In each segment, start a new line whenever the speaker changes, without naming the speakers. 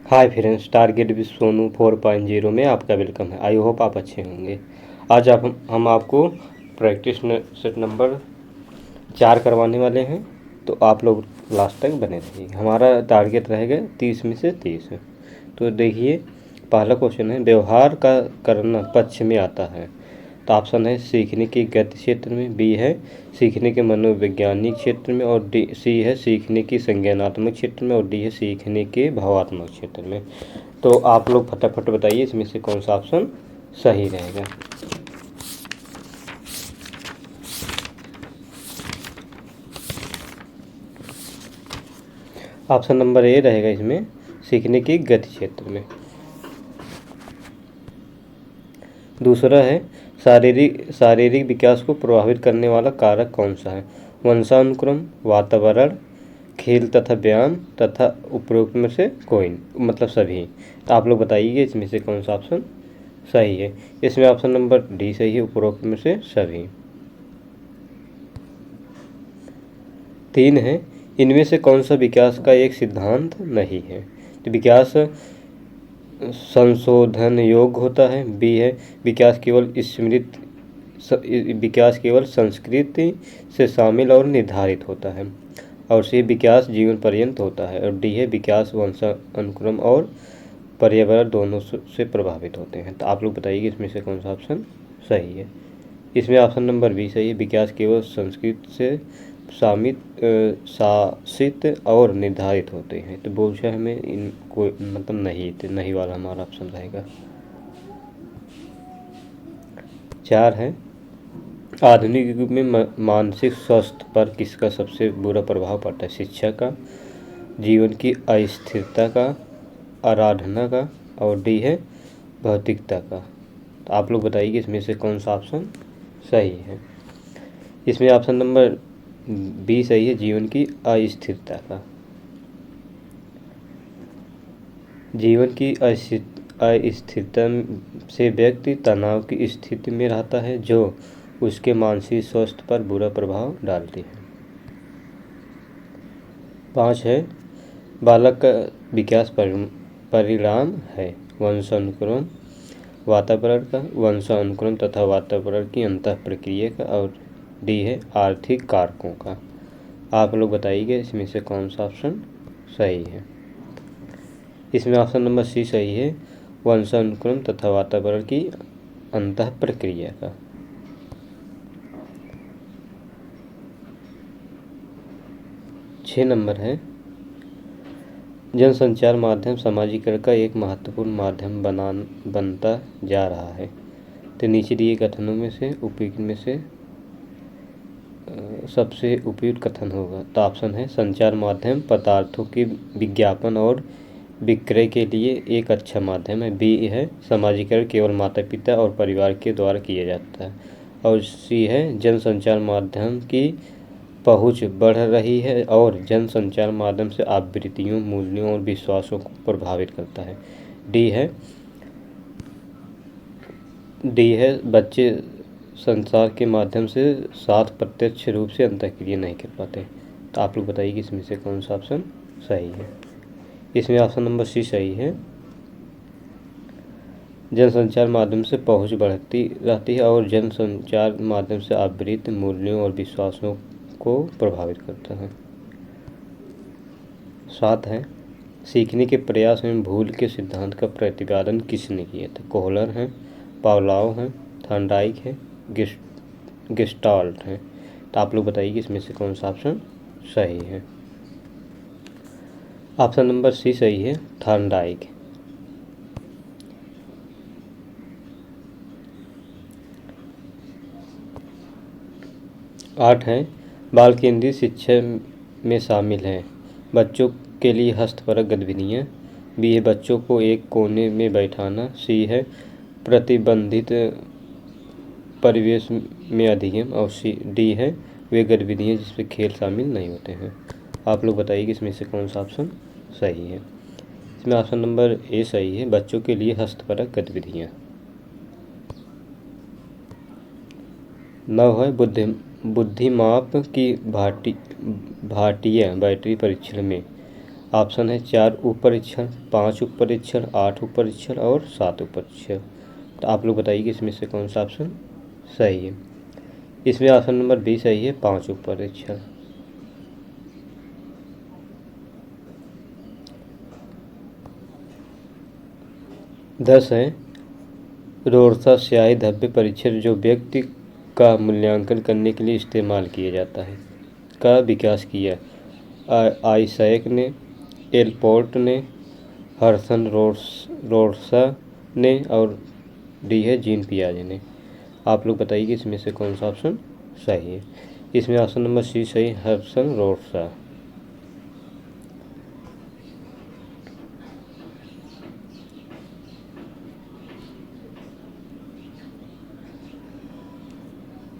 Hi friends, target with Sonu 4.0 में आपका welcome है। आई होप आप अच्छे होंगे। आज हम आपको प्रैक्टिस सेट नंबर 4 करवाने वाले हैं, तो आप लोग लास्ट तक बने रहिए। हमारा टारगेट रहेगा 30 में से 30। तो देखिए, पहला क्वेश्चन है, व्यवहार का करना पक्ष में आता है। तो ऑप्शन है सीखने की गति क्षेत्र में, बी है सीखने के मनोवैज्ञानिक क्षेत्र में, और डी सी है सीखने की संज्ञानात्मक क्षेत्र में, और डी है सीखने के भावात्मक क्षेत्र में। तो आप लोग फटाफट बताइए इसमें से कौन सा ऑप्शन सही रहेगा। ऑप्शन नंबर ए रहेगा इसमें सीखने की गति क्षेत्र में। दूसरा है शारीरिक विकास को प्रभावित करने वाला कारक कौन सा है। वंशानुक्रम, वातावरण, खेल तथा व्यायाम तथा उपरोक्त में से कोई, मतलब सभी। तो आप लोग बताइए इसमें से कौन सा ऑप्शन सही है। इसमें ऑप्शन नंबर डी सही है, उपरोक्त में से सभी। 3 है, इनमें से कौन सा विकास का एक सिद्धांत नहीं है। तो विकास संशोधन योग्य होता है। बी है विकास केवल संस्कृति से शामिल और निर्धारित होता है। और सी विकास जीवन पर्यंत होता है। और डी है विकास वंशानुक्रम और पर्यावरण दोनों से प्रभावित होते हैं। तो आप लोग बताइए इसमें से कौन सा ऑप्शन सही है। इसमें ऑप्शन नंबर बी सही है, विकास केवल संस्कृति से शासित और निर्धारित होते हैं। तो बहुशः हमें इनको मतलब नहीं वाला हमारा ऑप्शन रहेगा। 4 है, आधुनिक युग में मानसिक स्वास्थ्य पर किसका सबसे बुरा प्रभाव पड़ता है। शिक्षा का, जीवन की अस्थिरता का, आराधना का, और डी है भौतिकता का। तो आप लोग बताइए इसमें से कौन सा ऑप्शन सही है। इसमें ऑप्शन नंबर बी सही है, जीवन की अस्थिरता का। जीवन की अस्थिरता से व्यक्ति तनाव की स्थिति में रहता है, जो उसके मानसिक स्वास्थ्य पर बुरा प्रभाव डालती है। 5 है, बालक का विकास परिणाम है वंशानुक्रम तथा वातावरण की अंतः प्रक्रिया का, और डी है आर्थिक कारकों का। आप लोग बताइए इसमें से कौन सा ऑप्शन सही है। इसमें ऑप्शन नंबर सी सही है, वंशानुक्रम तथा वातावरण की अंतः प्रक्रिया का। 6 नंबर है, जनसंचार माध्यम सामाजिकरण का एक महत्वपूर्ण माध्यम बनता जा रहा है। तो नीचे दिए कथनों में से उपयुक्त में से सबसे उपयुक्त कथन होगा। तो ऑप्शन है संचार माध्यम पदार्थों की विज्ञापन और विक्रय के लिए एक अच्छा माध्यम है। बी है सामाजिकरण केवल माता पिता और परिवार के द्वारा किया जाता है। और सी है जनसंचार माध्यम की पहुंच बढ़ रही है और जनसंचार माध्यम से आवृत्तियों, मूल्यों और विश्वासों को प्रभावित करता है। डी है बच्चे संसार के माध्यम से साथ प्रत्यक्ष रूप से अंतःक्रिया नहीं कर पाते। तो आप लोग बताइए कि इसमें से कौन सा ऑप्शन सही है। इसमें ऑप्शन नंबर सी सही है, जनसंचार माध्यम से पहुंच बढ़ती रहती है और जनसंचार माध्यम से आवृत्त मूल्यों और विश्वासों को प्रभावित करता है। 7 है, सीखने के प्रयास में भूल के सिद्धांत का प्रतिपादन किसने किया था। कोहलर हैं, पावलोव हैं, थॉर्नडाइक है, गेस्टाल्ट है। तो आप लोग बताइए कि इसमें से कौन सा ऑप्शन सही है। ऑप्शन नंबर सी सही है, थॉर्नडाइक। 8 है, बाल केंद्रित शिक्षा में शामिल हैं बच्चों के लिए हस्तपरक गतिविधियाँ। बी है बच्चों को एक कोने में बैठाना। सी है प्रतिबंधित परिवेश में अध्ययन। और डी है वे गतिविधियाँ जिसमें खेल शामिल नहीं होते हैं। आप लोग बताइए कि इसमें से कौन सा ऑप्शन सही है। इसमें ऑप्शन नंबर ए सही है, बच्चों के लिए हस्तपरक गतिविधियाँ। 9 है, बुद्धिमाप की भाटिया बैटरी परीक्षण में ऑप्शन है 4 उप परीक्षण, 5 उप परीक्षण, 8 उप परीक्षण और 7 उप परीक्षण। तो आप लोग बताइए कि इसमें से कौन सा ऑप्शन सही है। इसमें ऑप्शन नंबर बी सही है, 5 उप परीक्षण। 10 है रोरसा स्याही धब्बे परीक्षण जो व्यक्ति का मूल्यांकन करने के लिए इस्तेमाल किया जाता है का विकास किया आइसैक ने, एलपोर्ट ने, हर्सन रोरसा ने और डी है जीन पियाजे ने। आप लोग बताइए कि इसमें से कौन सा ऑप्शन सही है। इसमें ऑप्शन नंबर सी सही, हर्सन रोरसा।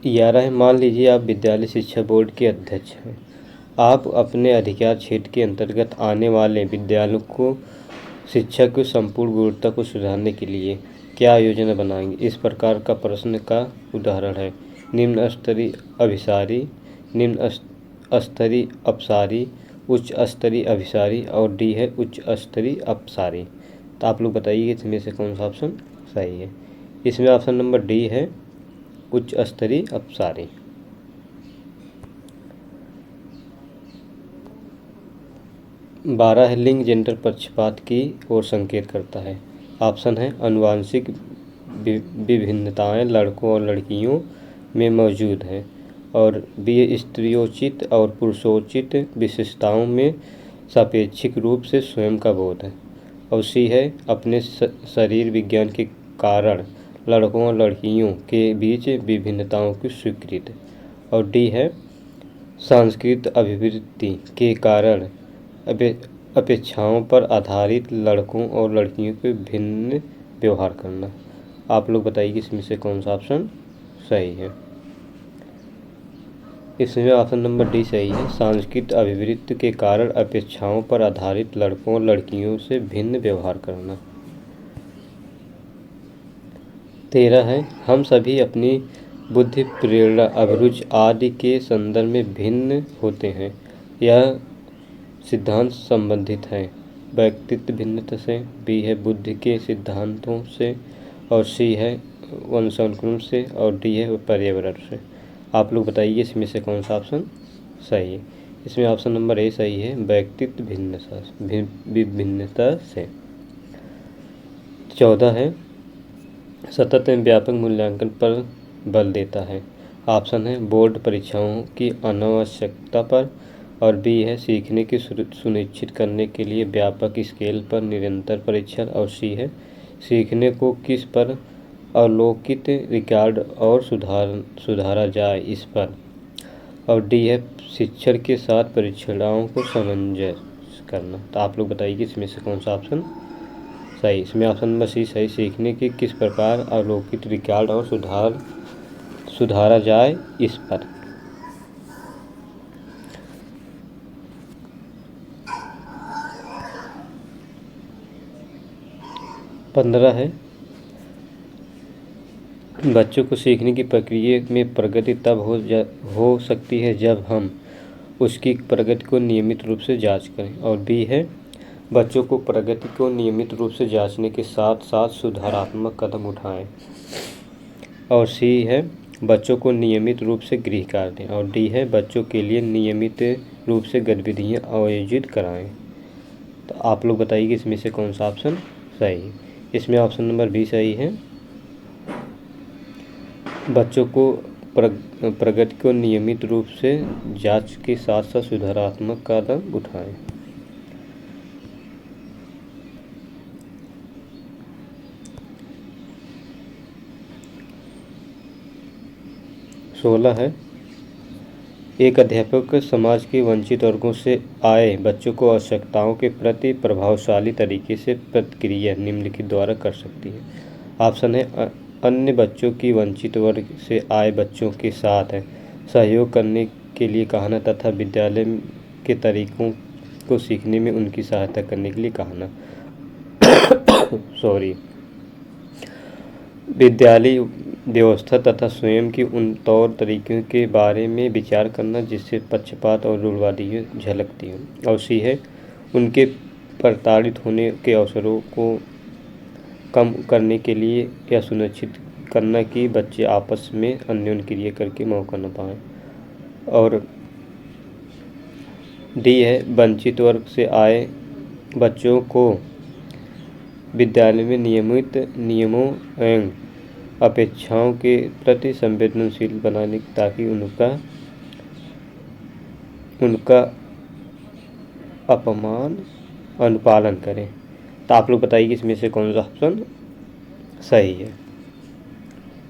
ग्यारह है मान लीजिए आप विद्यालय शिक्षा बोर्ड के अध्यक्ष हैं। आप अपने अधिकार क्षेत्र के अंतर्गत आने वाले विद्यालयों को शिक्षा की संपूर्ण गुणवत्ता को सुधारने के लिए क्या योजना बनाएंगे। इस प्रकार का प्रश्न का उदाहरण है निम्न स्तरीय अभिसारी, निम्न स्तरीय अपसारी, उच्च स्तरीय अभिसारी और डी है उच्च स्तरीय अपसारी। तो आप लोग बताइए इसमें से कौन सा ऑप्शन सही है। इसमें ऑप्शन नंबर डी है उच्च स्तरीय अपसारी। 12 है लिंग जेंडर पक्षपात की ओर संकेत करता है। ऑप्शन है आनुवांशिक विभिन्नताएं लड़कों और लड़कियों में मौजूद हैं और बी स्त्रियोचित और पुरुषोचित विशेषताओं में सापेक्षिक रूप से स्वयं का बोध है और सी है अपने शरीर विज्ञान के कारण लड़कों और लड़कियों के बीच विभिन्नताओं की स्वीकृति और डी है सांस्कृतिक अभिवृत्ति के कारण अपेक्षाओं पर आधारित लड़कों और लड़कियों के भिन्न व्यवहार करना। आप लोग बताइए कि इसमें से कौन सा ऑप्शन सही है। इसमें ऑप्शन नंबर डी सही है, सांस्कृतिक अभिवृत्ति के कारण अपेक्षाओं पर आधारित लड़कों और लड़कियों से भिन्न व्यवहार करना। 13 है हम सभी अपनी बुद्धि, प्रेरणा, अभिरुचि आदि के संदर्भ में भिन्न होते हैं। यह सिद्धांत संबंधित है व्यक्तित्व भिन्नता से, बी है बुद्धि के सिद्धांतों से और सी है वंशानुक्रम से और डी है पर्यावरण से। आप लोग बताइए इसमें से कौन सा ऑप्शन सही है। इसमें ऑप्शन नंबर ए सही है, व्यक्तित्व भिन्नता से। 14 है सतत एवं व्यापक मूल्यांकन पर बल देता है। ऑप्शन है बोर्ड परीक्षाओं की अनावश्यकता पर और बी है सीखने की सुनिश्चित करने के लिए व्यापक स्केल पर निरंतर परीक्षण और सी है सीखने को किस पर अवलोकित रिकॉर्ड और सुधारा जाए इस पर और डी है शिक्षण के साथ परीक्षाओं को सामंजस्य करना। तो आप लोग बताइए कि इसमें से कौन सा ऑप्शन सही। इसमें ऑप्शन नंबर सी सही, सीखने की किस प्रकार अवलोकित रिकॉर्ड और सुधारा जाए इस पर। पंद्रह है बच्चों को सीखने की प्रक्रिया में प्रगति तब हो सकती है जब हम उसकी प्रगति को नियमित रूप से जांच करें और बी है बच्चों को प्रगति को नियमित रूप से जांचने के साथ साथ सुधारात्मक कदम उठाएं और सी है बच्चों को नियमित रूप से गृह कार्य दें और डी है बच्चों के लिए नियमित रूप से गतिविधियां आयोजित कराएं। तो आप लोग बताइए कि इसमें से कौन सा ऑप्शन सही है। इसमें ऑप्शन नंबर बी सही है, बच्चों को प्रगति को नियमित रूप से जांच के साथ साथ सुधारात्मक कदम उठाएं। सोलह है एक अध्यापक समाज के वंचित वर्गों से आए बच्चों को आवश्यकताओं के प्रति प्रभावशाली तरीके से प्रतिक्रिया निम्नलिखित द्वारा कर सकती है। ऑप्शन है अन्य बच्चों की वंचित वर्ग से आए बच्चों के साथ सहयोग करने के लिए कहना तथा विद्यालय के तरीकों को सीखने में उनकी सहायता करने के लिए कहना। विद्यालय व्यवस्था तथा स्वयं की उन तौर तरीकों के बारे में विचार करना जिससे पक्षपात और रूढ़वादी झलकती हो और सी है उनके प्रताड़ित होने के अवसरों को कम करने के लिए यह सुनिश्चित करना कि बच्चे आपस में अन्योन्य क्रिया करके मौका न पाएं। और डी है वंचित वर्ग से आए बच्चों को विद्यालय में नियमित नियमों एवं अपेक्षाओं के प्रति संवेदनशील बनाने ताकि उनका अनुपालन करें। तो आप लोग बताइए कि इसमें से कौन सा ऑप्शन सही है।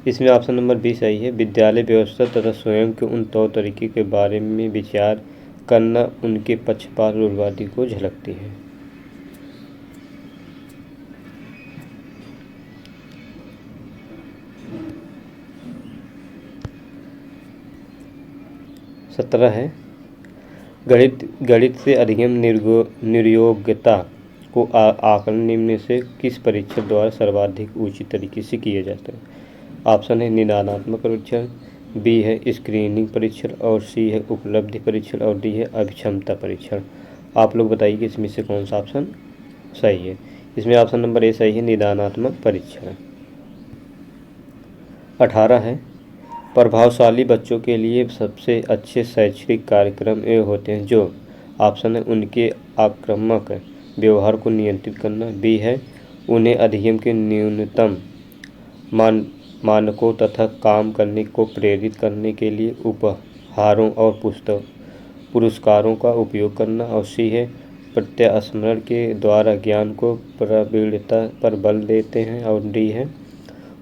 इसमें ऑप्शन नंबर बी सही है। विद्यालय व्यवस्था तथा स्वयं के उन तौर तरीके के बारे में विचार करना उनके पक्षपात रूढ़िवादी को झलकती है। सत्रह है गणित से अधिगम निर्योग्यता को आकलन निम्न में से किस परीक्षण द्वारा सर्वाधिक उचित तरीके से किया जाता है। ऑप्शन है निदानात्मक परीक्षण, बी है स्क्रीनिंग परीक्षण और सी है उपलब्धि परीक्षण और डी है अभिक्षमता परीक्षण। आप लोग बताइए कि इसमें से कौन सा ऑप्शन सही है। इसमें ऑप्शन नंबर ए सही है, निदानात्मक परीक्षण। 18 है प्रभावशाली बच्चों के लिए सबसे अच्छे शैक्षणिक कार्यक्रम ये होते हैं जो ऑप्शन है उनके आक्रामक व्यवहार को नियंत्रित करना, बी है उन्हें अधिगम के न्यूनतम मानकों तथा काम करने को प्रेरित करने के लिए उपहारों और पुरस्कारों का उपयोग करना, और सी है प्रत्यास्मरण के द्वारा ज्ञान को प्रवीणता पर बल देते हैं, और डी है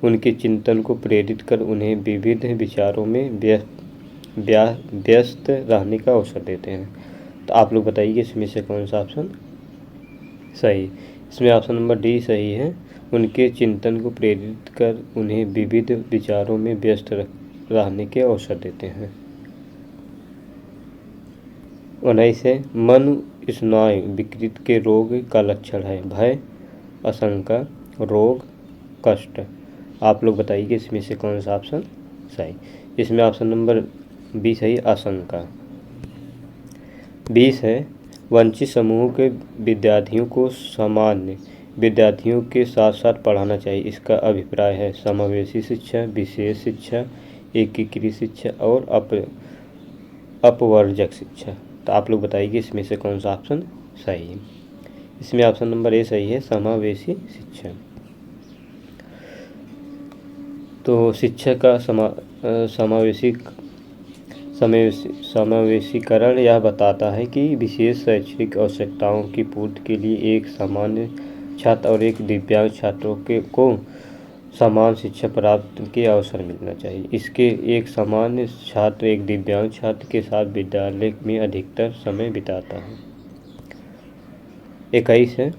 उनके चिंतन को प्रेरित कर उन्हें विविध विचारों में व्यस्त रहने का अवसर देते हैं। तो आप लोग बताइए इसमें से कौन सा ऑप्शन सही। इसमें ऑप्शन नंबर डी सही है, उनके चिंतन को प्रेरित कर उन्हें विविध विचारों में व्यस्त रहने के अवसर देते हैं। 19 है मन स्नायु विकृति के रोग का लक्षण है भय, आशंका, रोग, कष्ट। आप लोग बताइए कि इसमें से कौन सा ऑप्शन सही। इसमें ऑप्शन नंबर बी सही, आशंका। 20 है वंचित समूह के विद्यार्थियों को सामान्य विद्यार्थियों के साथ साथ पढ़ाना चाहिए। इसका अभिप्राय है समावेशी शिक्षा, विशेष शिक्षा, एकीकृत शिक्षा और अपवर्जक शिक्षा। तो आप लोग बताइए कि इसमें से कौन सा ऑप्शन सही है। इसमें ऑप्शन नंबर ए सही है, समावेशी शिक्षा। तो शिक्षा का समावेशीकरण यह बताता है कि विशेष शैक्षणिक आवश्यकताओं की पूर्ति के लिए एक सामान्य छात्र और एक दिव्यांग छात्रों को समान शिक्षा प्राप्त के अवसर मिलना चाहिए। इसके एक सामान्य छात्र एक दिव्यांग छात्र के साथ विद्यालय में अधिकतर समय बिताता है। 21 है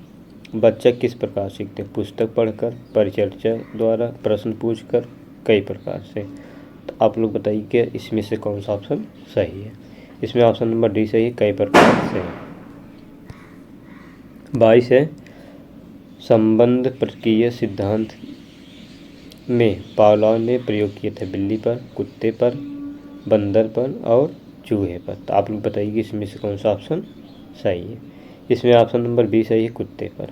बच्चा किस प्रकार सीखते हैं, पुस्तक पढ़कर, परिचर्चा द्वारा, प्रश्न पूछकर, कई प्रकार से। तो आप लोग बताइए कि इसमें से कौन सा ऑप्शन सही है। इसमें ऑप्शन नंबर डी सही है, कई प्रकार से। 22 है संबंध प्रक्रिया सिद्धांत में पावलोव ने प्रयोग किए थे बिल्ली पर, कुत्ते पर, बंदर पर और चूहे पर। तो आप लोग बताइए कि इसमें से कौन सा ऑप्शन सही है। इसमें ऑप्शन नंबर बी सही है, कुत्ते पर।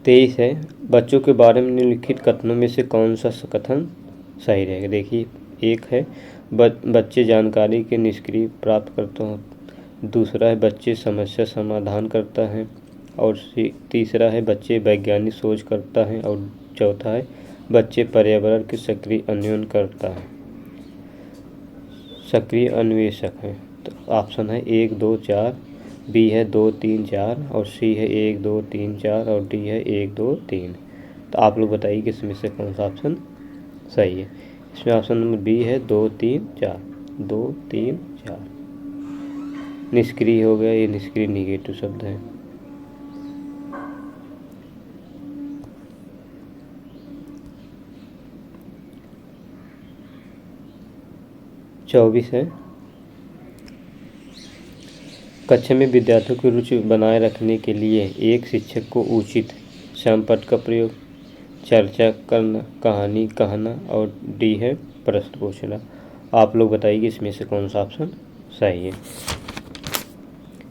23 है बच्चों के बारे में निम्नलिखित कथनों में से कौन सा कथन सही रहेगा। देखिए, एक है बच्चे जानकारी के निष्क्रिय प्राप्त करते हैं, दूसरा है बच्चे समस्या समाधान करता है, और तीसरा है बच्चे वैज्ञानिक सोच करता है, और चौथा है बच्चे पर्यावरण के सक्रिय अन्वेषक हैं। तो ऑप्शन है 1, 2, 4, बी है 2, 3, 4 और सी है 1, 2, 3, 4 और डी है 1, 2, 3। तो आप लोग बताइए कि इसमें से कौन सा ऑप्शन सही है। इसमें ऑप्शन नंबर बी है 2, 3, 4, 2, 3, 4। निष्क्रिय हो गया, ये निष्क्रिय निगेटिव शब्द है। चौबीस है कक्षा में विद्यार्थियों की रुचि बनाए रखने के लिए एक शिक्षक को उचित श्यामपट्ट का प्रयोग, चर्चा करना, कहानी कहना और डी है प्रश्न पूछना। आप लोग बताइए कि इसमें से कौन सा ऑप्शन सही है।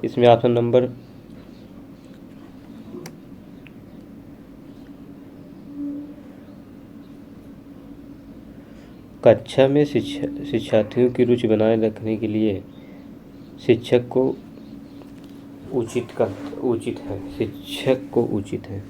इसमें ऑप्शन नंबर कक्षा में शिक्षार्थियों की रुचि बनाए रखने के लिए शिक्षक को उचित है, शिक्षक को उचित है।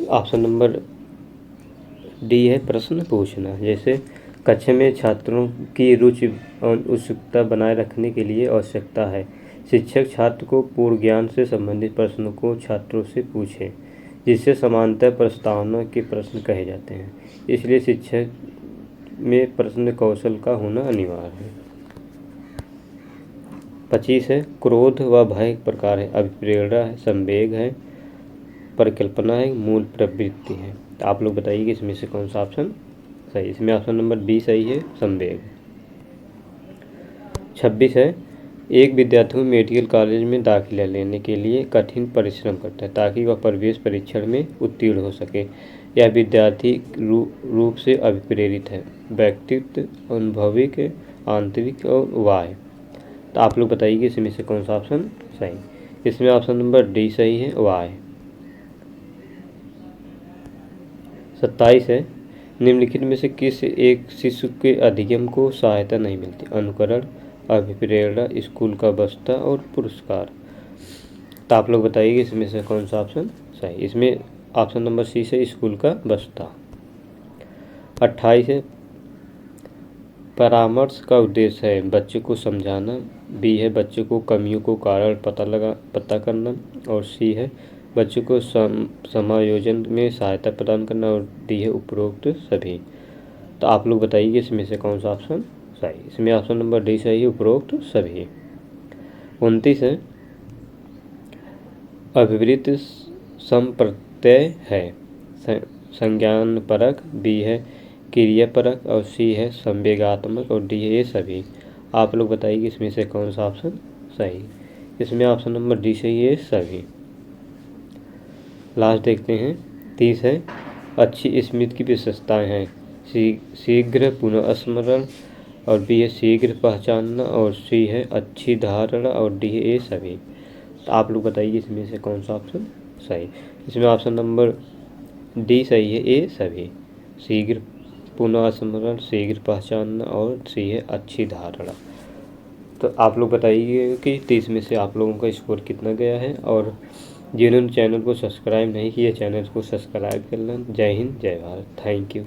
ऑप्शन नंबर डी है प्रश्न पूछना। जैसे कक्षा में छात्रों की रुचि और उत्सुकता बनाए रखने के लिए आवश्यकता है शिक्षक छात्र को पूर्व ज्ञान से संबंधित प्रश्नों को छात्रों से पूछे, जिससे समानांतर प्रस्तावना के प्रश्न कहे जाते हैं। इसलिए शिक्षक में प्रश्न कौशल का होना अनिवार्य है। 25 है क्रोध व भय प्रकार है, अभिप्रेरणा है, संवेग है, परिकल्पना है, मूल प्रवृत्ति है। तो आप लोग बताइए कि इसमें से कौन सा ऑप्शन सही। इसमें ऑप्शन नंबर बी सही है, संवेग। 26 है एक विद्यार्थी मेडिकल कॉलेज में दाखिला लेने के लिए कठिन परिश्रम करता है ताकि वह प्रवेश परीक्षण में उत्तीर्ण हो सके। यह विद्यार्थी रूप से अभिप्रेरित है, व्यक्तित्व, अनुभविक, आंतरिक और बाह्य। तो आप लोग बताइए कि इसमें से कौन सा ऑप्शन सही। इसमें ऑप्शन नंबर डी सही है, बाह्य। 27 है निम्नलिखित में से किस एक शिशु के अधिगम को सहायता नहीं मिलती। अनुकरण, अभिप्रेरणा, स्कूल का बस्ता और पुरस्कार। तो आप लोग बताइए इसमें से कौन सा ऑप्शन सही। इसमें ऑप्शन नंबर सी से स्कूल का बस्ता। 28 है परामर्श का उद्देश्य है बच्चे को समझाना, बी है बच्चे को कमियों को कारण पता करना और सी है बच्चों को समायोजन में सहायता प्रदान करना और डी है उपरोक्त सभी। तो आप लोग बताइए इसमें से कौन सा ऑप्शन सही। इसमें ऑप्शन नंबर डी सही है, उपरोक्त सभी। 29 है अभिवृत्त संप्रत्यय है, संज्ञान परक, बी है क्रिया परक और सी है संवेगात्मक और डी है ये सभी। आप लोग बताइए इसमें से कौन सा ऑप्शन सही। इसमें ऑप्शन नंबर डी सही है, सभी। लास्ट देखते हैं 30 है अच्छी स्मृति की विशेषताएं हैं, शीघ्र पुनः स्मरण और बी है शीघ्र पहचानना और सी है अच्छी धारणा और डी है ये सभी। तो आप लोग बताइए इसमें से कौन सा ऑप्शन सही। इसमें ऑप्शन नंबर डी सही है, ए सभी, शीघ्र पुनः स्मरण, शीघ्र पहचानना और सी है अच्छी धारणा। तो आप लोग बताइए कि 30 में से आप लोगों का स्कोर कितना गया है और जिन्होंने चैनल को सब्सक्राइब नहीं किया चैनल को सब्सक्राइब कर लें। जय हिंद, जय भारत, थैंक यू।